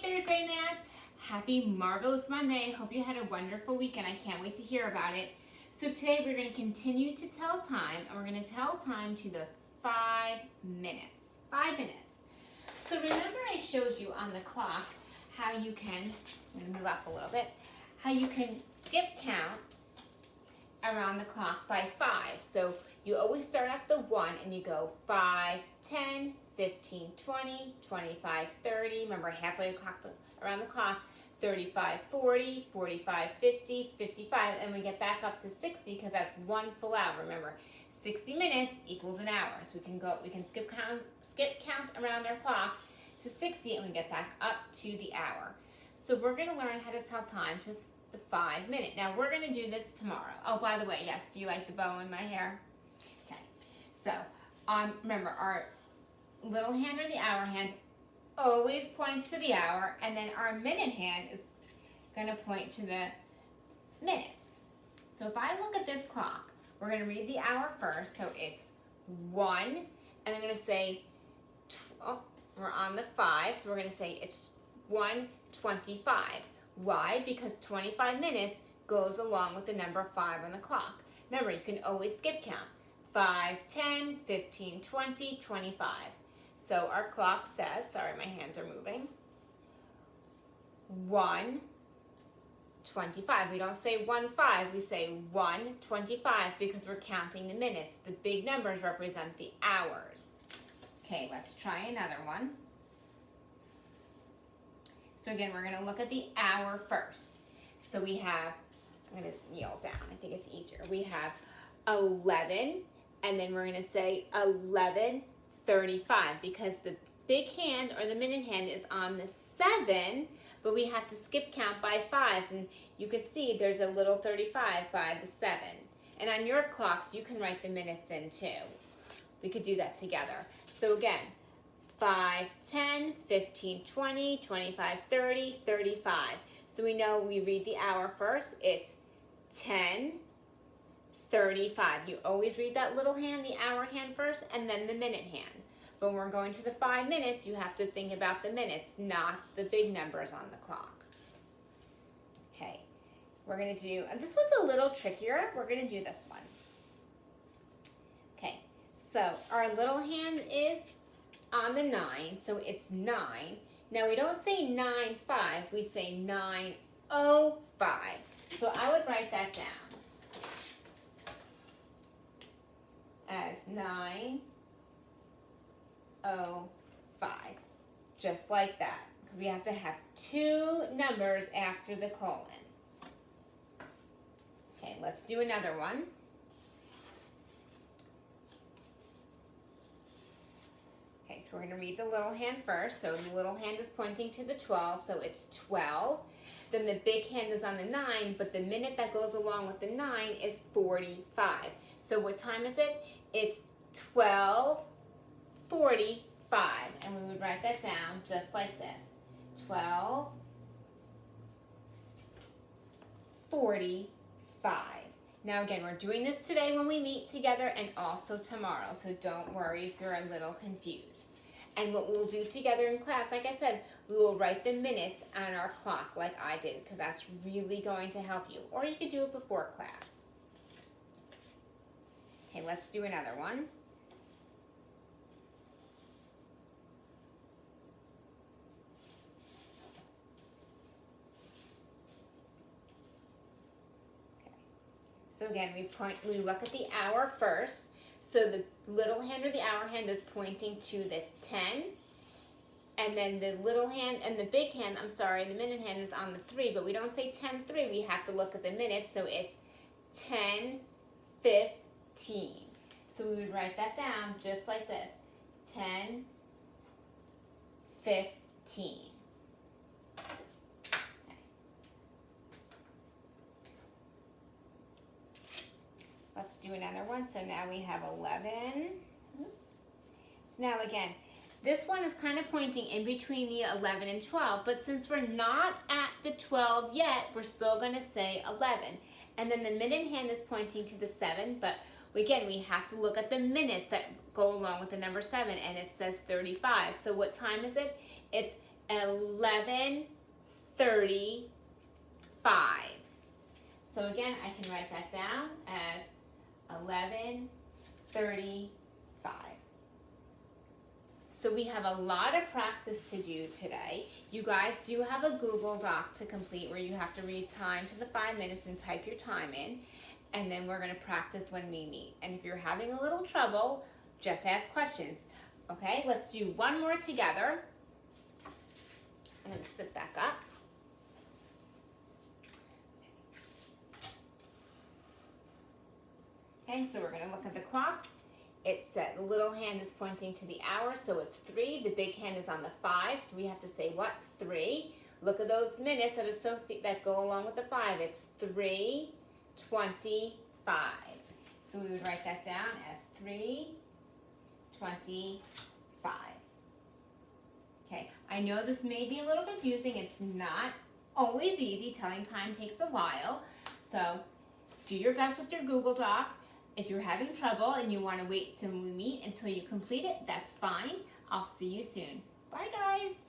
third grade math. Happy Marvelous Monday. Hope you had a wonderful weekend. I can't wait to hear about it. So today we're going to continue to tell time, and we're going to tell time to the 5 minutes. 5 minutes. So remember I showed you on the clock how you can, I'm going to move up a little bit, how you can skip count around the clock by 5. So you always start at the 1 and you go 5, 10, 15, 20, 25, 30. Remember, halfway around the clock, 35, 40, 45, 50, 55, and we get back up to 60 because that's 1 full hour. Remember, 60 minutes equals an hour. So we can skip count around our clock to 60 and we get back up to the hour. So we're going to learn how to tell time to the 5 minute. Now we're going to do this tomorrow. Oh, by the way, yes, do you like the bow in my hair? Okay. So remember, our little hand or the hour hand always points to the hour, and then our minute hand is going to point to the minutes. So if I look at this clock, we're going to read the hour first. So it's 1, and I'm going to say, we're on the 5, so we're going to say it's 1:25. Why? Because 25 minutes goes along with the number 5 on the clock. Remember, you can always skip count. 5, 10, 15, 20, 25. So our clock says, sorry, my hands are moving, 1:25. We don't say 1:5, we say 1:25 because we're counting the minutes. The big numbers represent the hours. Okay, let's try another one. So again, we're going to look at the hour first. So we have, I'm going to kneel down, I think it's easier. We have 11, and then we're going to say 11:35 because the big hand or the minute hand is on the 7, but we have to skip count by 5s, and you can see there's a little 35 by the 7. And on your clocks, you can write the minutes in too. We could do that together. So again, 5, 10, 15, 20, 25, 30, 35. So we know we read the hour first. It's 10:35. You always read that little hand, the hour hand first, and then the minute hand. But when we're going to the 5 minutes, you have to think about the minutes, not the big numbers on the clock. Okay, we're going to do, and this one's a little trickier. We're going to do this one. Okay, so our little hand is on the 9, so it's 9. Now we don't say 9:05, we say 9:05. So I would write that down as 9:05, just like that, because we have to have 2 numbers after the colon. Okay, let's do another one. Okay, so we're going to read the little hand first. So the little hand is pointing to the 12, so it's 12. Then the big hand is on the 9, but the minute that goes along with the 9 is 45. So what time is it? It's 12:45, and we would write that down just like this. 12:45. Now again, we're doing this today when we meet together and also tomorrow, so don't worry if you're a little confused. And what we'll do together in class, like I said, we will write the minutes on our clock like I did, because that's really going to help you. Or you could do it before class. Okay, let's do another one. So again, we look at the hour first. So the little hand or the hour hand is pointing to the 10. And then the little hand and the big hand, I'm sorry, the minute hand is on the 3, but we don't say 10:3. We have to look at the minutes. So it's 10:15. So we would write that down just like this. 10:15. Let's do another one. So now we have 11. Oops. So now again, this one is kind of pointing in between the 11 and 12, but since we're not at the 12 yet, we're still going to say 11. And then the minute hand is pointing to the 7, but again, we have to look at the minutes that go along with the number 7, and it says 35. So what time is it? It's 11:35. So again, I can write that down as 11:35. So we have a lot of practice to do today. You guys do have a Google Doc to complete where you have to read time to the 5 minutes and type your time in. And then we're going to practice when we meet. And if you're having a little trouble, just ask questions. Okay, let's do one more together. I'm going to sit back up. Okay, so we're going to look at the clock. It's the little hand is pointing to the hour, so it's 3. The big hand is on the 5, so we have to say what? 3. Look at those minutes that go along with the 5. It's 3:25. So we would write that down as 3:25. Okay, I know this may be a little confusing. It's not always easy. Telling time takes a while. So do your best with your Google Doc. If you're having trouble and you want to wait till we meet until you complete it, that's fine. I'll see you soon. Bye, guys.